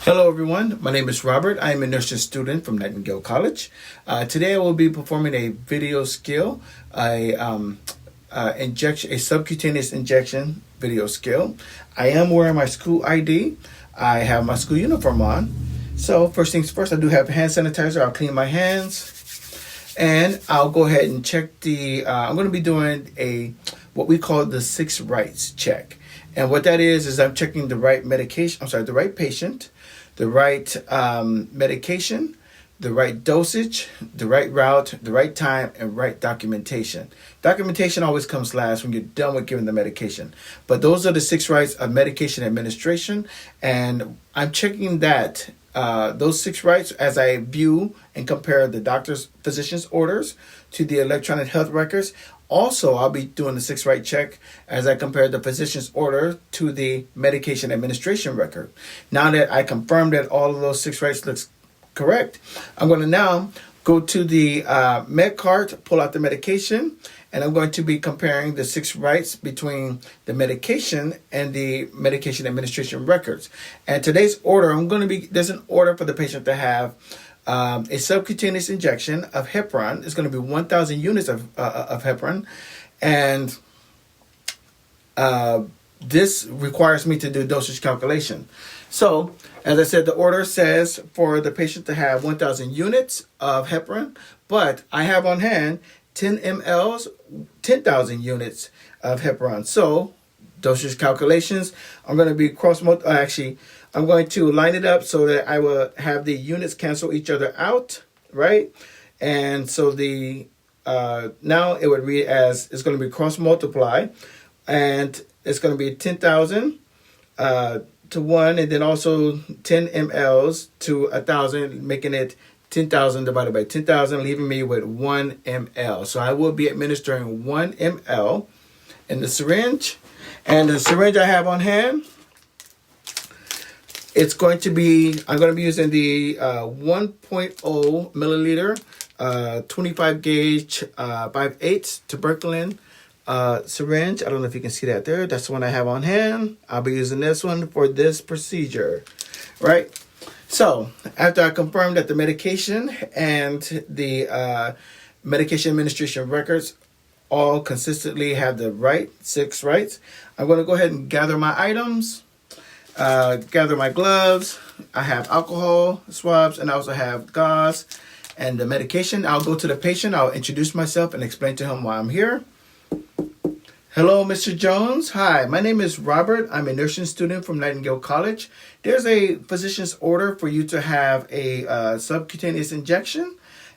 Hello everyone, my name is Robert. I am a nursing student from Nightingale College. Today I will be performing a video skill, a subcutaneous injection video skill. I am wearing my school ID. I have my school uniform on. So first things first, I do have hand sanitizer. I'll clean my hands. And I'll go ahead and check I'm going to be doing what we call the 6 rights check. And what that is I'm checking the right the right patient, the right medication, the right dosage, the right route, the right time, and right documentation. Documentation always comes last when you're done with giving the medication. But those are the 6 rights of medication administration. And I'm checking those 6 rights as I view and compare the physician's orders to the electronic health records. Also, I'll be doing the 6 right check as I compare the physician's order to the medication administration record. Now that I confirm that all of those 6 rights looks correct, I'm going to now go to the med cart, pull out the medication, and I'm going to be comparing the 6 rights between the medication and the medication administration records. And today's order, there's an order for the patient to have a subcutaneous injection of heparin. It's going to be 1,000 units of heparin. And this requires me to do dosage calculation. So, as I said, the order says for the patient to have 1,000 units of heparin, but I have on hand 10 mLs, 10,000 units of heparin. So, dosage calculations, I'm going to be I'm going to line it up so that I will have the units cancel each other out, right? And so now it would read as, it's going to be cross multiply, and it's going to be 10,000 to 1, and then also 10 mLs to 1,000, making it 10,000 divided by 10,000, leaving me with 1 ml. So I will be administering 1 ml in the syringe. And the syringe I have on hand, I'm going to be using the 1.0 milliliter, 25 gauge, 5/8 tuberculin syringe. I don't know if you can see that there. That's the one I have on hand. I'll be using this one for this procedure, right? So after I confirm that the medication and the medication administration records all consistently have the 6 rights, I'm going to go ahead and gather my items. Gather my gloves. I have alcohol swabs, and I also have gauze and the medication. I'll go to the patient. I'll introduce myself and explain to him why I'm here. Hello, Mr. Jones. Hi, my name is Robert. I'm a nursing student from Nightingale College. There's a physician's order for you to have a subcutaneous injection.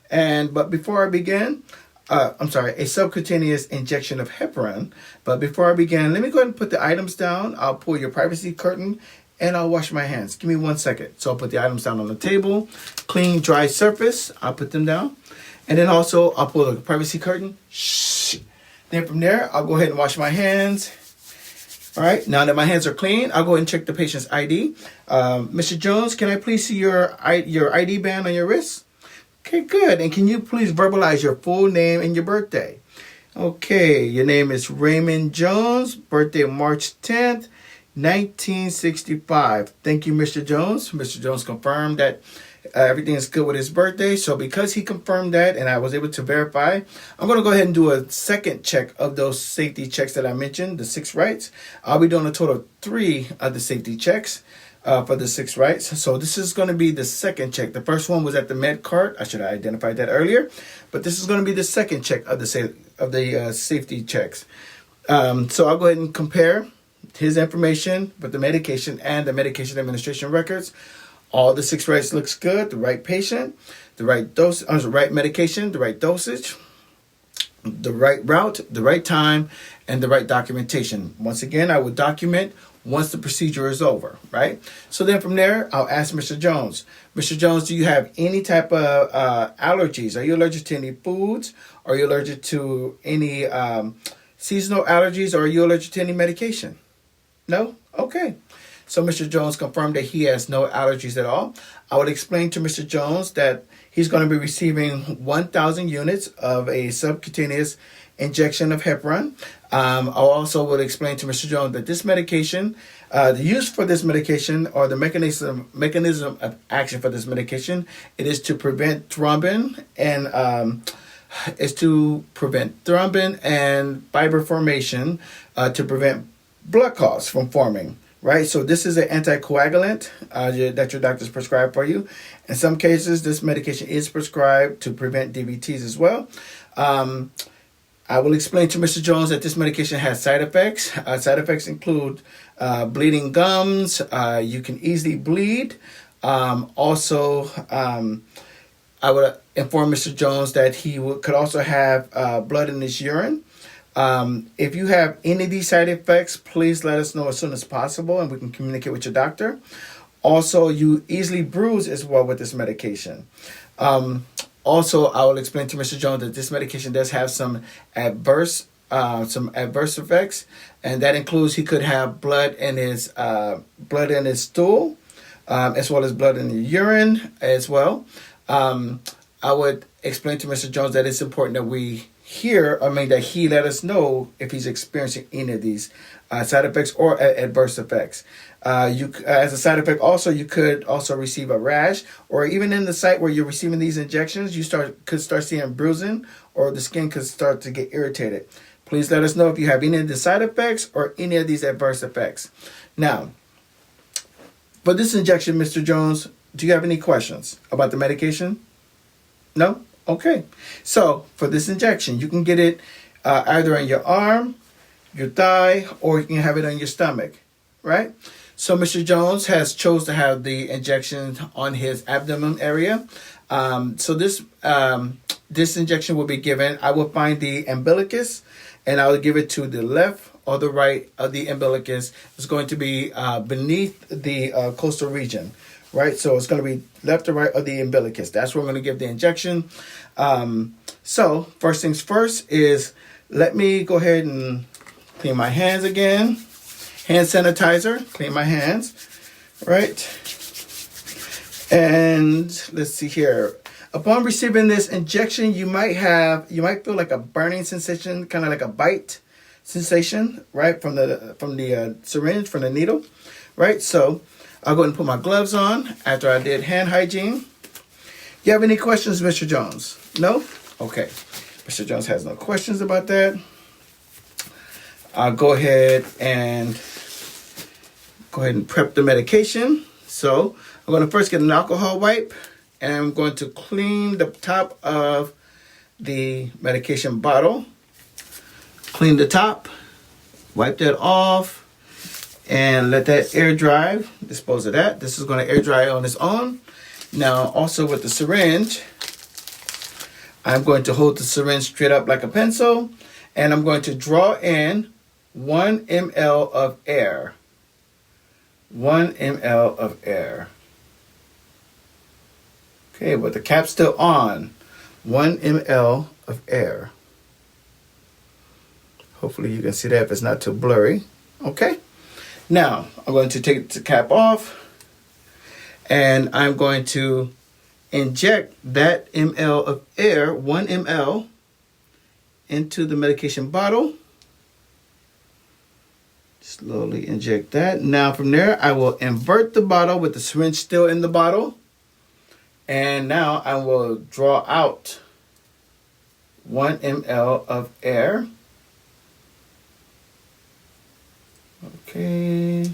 But before I begin, a subcutaneous injection of heparin. But before I begin, let me go ahead and put the items down. I'll pull your privacy curtain and I'll wash my hands. Give me 1 second. So I'll put the items down on the table. Clean, dry surface. I'll put them down. And then also I'll pull the privacy curtain. Shh. Then from there, I'll go ahead and wash my hands. All right. Now that my hands are clean, I'll go ahead and check the patient's ID. Mr. Jones, can I please see your ID band on your wrist? Okay, good. And can you please verbalize your full name and your birthday? Okay, your name is Raymond Jones, birthday March 10th, 1965. Thank you, Mr. Jones. Mr. Jones confirmed that everything is good with his birthday. So because he confirmed that and I was able to verify, I'm going to go ahead and do a second check of those safety checks that I mentioned, the 6 rights. I'll be doing a total of 3 of the safety checks. For the 6 rights. So this is going to be the second check. The first one was at the med cart. I should have identified that earlier. But this is going to be the second check of the safety checks. So I'll go ahead and compare his information with the medication and the medication administration records. All the 6 rights looks good. The right patient, the right dose, the right medication, the right dosage, the right route, the right time, and the right documentation. Once again, I will document once the procedure is over, right? So then from there, I'll ask Mr. Jones. Mr. Jones, do you have any type of allergies? Are you allergic to any foods? Are you allergic to any seasonal allergies? Or are you allergic to any medication? No? Okay. So Mr. Jones confirmed that he has no allergies at all. I would explain to Mr. Jones that he's going to be receiving 1,000 units of a subcutaneous injection of heparin. I also would explain to Mr. Jones that this medication The use for this medication, or the mechanism of action for this medication, it is to prevent thrombin and fiber formation, to prevent blood clots from forming. Right, so this is an anticoagulant that your doctor's prescribed for you. In some cases, this medication is prescribed to prevent DVTs as well. I will explain to Mr. Jones that this medication has side effects. Side effects include bleeding gums. You can easily bleed. Also, I would inform Mr. Jones that he could also have blood in his urine. If you have any of these side effects, please let us know as soon as possible and we can communicate with your doctor. Also, you easily bruise as well with this medication. Also, I will explain to Mr. Jones that this medication does have some adverse effects, and that includes he could have blood in his stool, as well as blood in the urine as well. I would explain to Mr. Jones that it's important that that he let us know if he's experiencing any of these side effects or adverse effects. As a side effect, also you could also receive a rash, or even in the site where you're receiving these injections, you could start seeing bruising, or the skin could start to get irritated. Please let us know if you have any of the side effects or any of these adverse effects. Now, for this injection, Mr. Jones, do you have any questions about the medication? No? Okay. So for this injection, you can get it either on your arm, your thigh, or you can have it on your stomach, right? So Mr. Jones has chose to have the injection on his abdomen area. So this injection will be given. I will find the umbilicus, and I will give it to the left or the right of the umbilicus. It's going to be beneath the coastal region. Right, so it's going to be left or right of the umbilicus. That's where I'm going to give the injection. So first things first is, let me go ahead and clean my hands again. Hand sanitizer, clean my hands. Right, and let's see here. Upon receiving this injection, you might feel like a burning sensation, kind of like a bite sensation, right, from the syringe, from the needle, right. So I'll go ahead and put my gloves on after I did hand hygiene. You have any questions, Mr. Jones? No? Okay. Mr. Jones has no questions about that. I'll go ahead and prep the medication. So I'm going to first get an alcohol wipe, and I'm going to clean the top of the medication bottle. Clean the top, wipe that off, and let that air dry. Dispose of that. This is going to air dry on its own. Now, also with the syringe, I'm going to hold the syringe straight up like a pencil, and I'm going to draw in 1 ml of air. 1 ml of air. Okay, with the cap still on, 1 ml of air. Hopefully you can see that if it's not too blurry. Okay. Now, I'm going to take the cap off, and I'm going to inject that ml of air, 1 ml, into the medication bottle. Slowly inject that. Now from there, I will invert the bottle with the syringe still in the bottle. And now I will draw out 1 ml of air. Okay.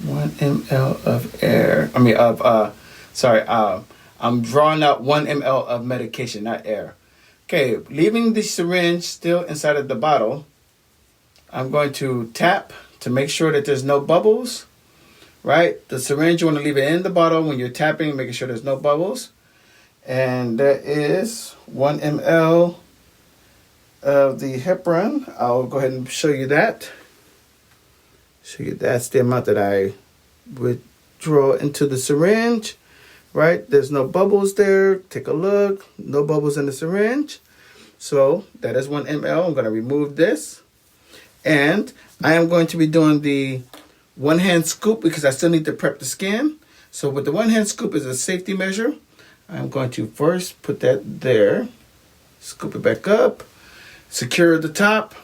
1 ml of air. I'm drawing out 1 ml of medication, not air. Okay, leaving the syringe still inside of the bottle, I'm going to tap to make sure that there's no bubbles, right? The syringe, you want to leave it in the bottle when you're tapping, making sure there's no bubbles. And that is 1 ml of the heparin. I'll go ahead and show you that. That's the amount that I would draw into the syringe, right? There's no bubbles there. Take a look. No bubbles in the syringe. So that is 1 ml. I'm going to remove this. And I am going to be doing the one-hand scoop because I still need to prep the skin. So with the one-hand scoop as a safety measure, I'm going to first put that there. Scoop it back up. Secure the top.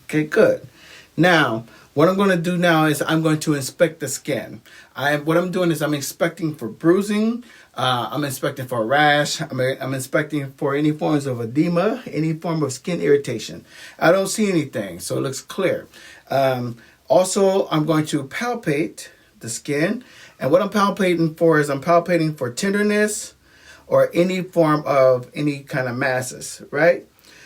Okay, good. Now, what I'm going to do now is I'm going to inspect the skin. What I'm doing is I'm inspecting for bruising. I'm inspecting for a rash. I'm inspecting for any forms of edema, any form of skin irritation. I don't see anything, so it looks clear. Also, I'm going to palpate the skin. And what I'm palpating for is I'm palpating for tenderness or any form of any kind of masses, right?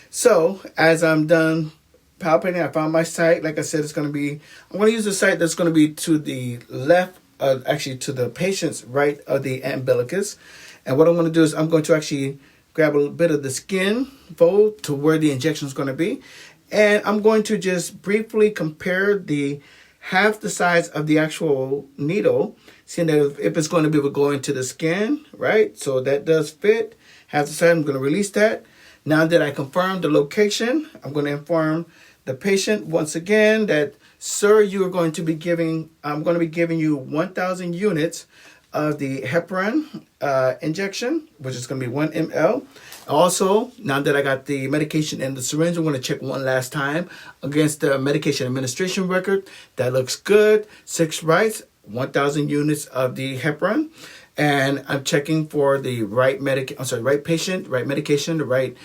So as I'm done palpating, I found my site. Like I said, I'm going to use a site that's going to be to the left, actually to the patient's right of the umbilicus. And what I'm going to do is I'm going to actually grab a little bit of the skin fold to where the injection is going to be. And I'm going to just briefly compare the half the size of the actual needle, seeing that if it's going to be able to go into the skin, right? So that does fit. Half the size, I'm going to release that. Now that I confirmed the location, I'm going to inform the patient once again that, sir, I'm going to be giving you 1,000 units of the heparin injection, which is going to be 1 ml. Also, now that I got the medication in the syringe, I'm going to check one last time against the medication administration record. That looks good. 6 writes, 1,000 units of the heparin. And I'm checking for the right patient, right medication, the right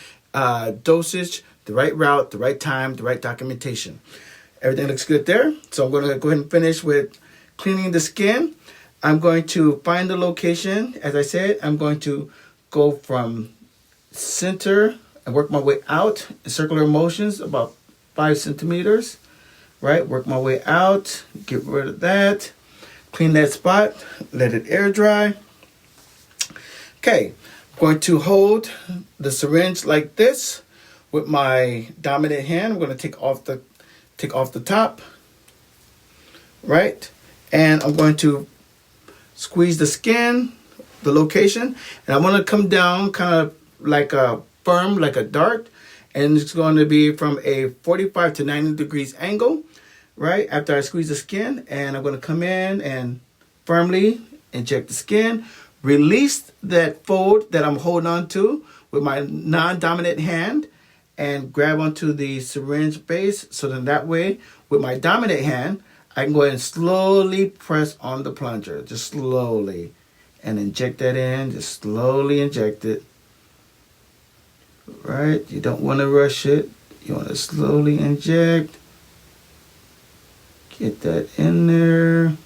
dosage, the right route, the right time, the right documentation. Everything looks good there. So I'm going to go ahead and finish with cleaning the skin. I'm going to find the location. As I said, I'm going to go from center and work my way out in circular motions about 5 centimeters, right? Work my way out, get rid of that, clean that spot, let it air dry. Okay, I'm going to hold the syringe like this with my dominant hand. I'm going to take off the top, right? And I'm going to squeeze the skin, the location, and I'm going to come down kind of like a dart, and it's going to be from a 45 to 90 degrees angle, right? After I squeeze the skin, and I'm going to come in and firmly inject the skin, release that fold that I'm holding on to with my non-dominant hand, and grab onto the syringe base, so then that way, with my dominant hand, I can go ahead and slowly press on the plunger, just slowly, and inject that in, just slowly inject it. Right? You don't want to rush it. You want to slowly inject. Get that in there.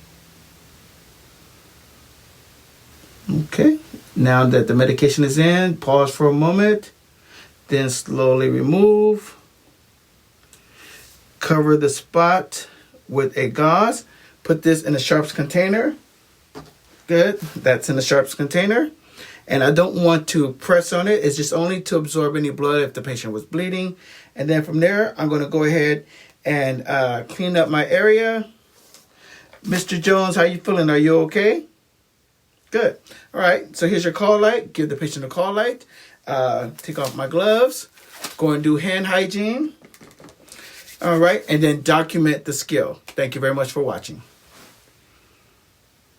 Okay. Now that the medication is in, pause for a moment. Then slowly remove. Cover the spot with a gauze. Put this in a sharps container. Good. That's in the sharps container. And I don't want to press on it. It's just only to absorb any blood if the patient was bleeding. And then from there, I'm going to go ahead and clean up my area. Mr. Jones, how you feeling? Are you okay? Good. All right. So here's your call light. Give the patient a call light. Take off my gloves. Go and do hand hygiene. All right. And then document the skill. Thank you very much for watching.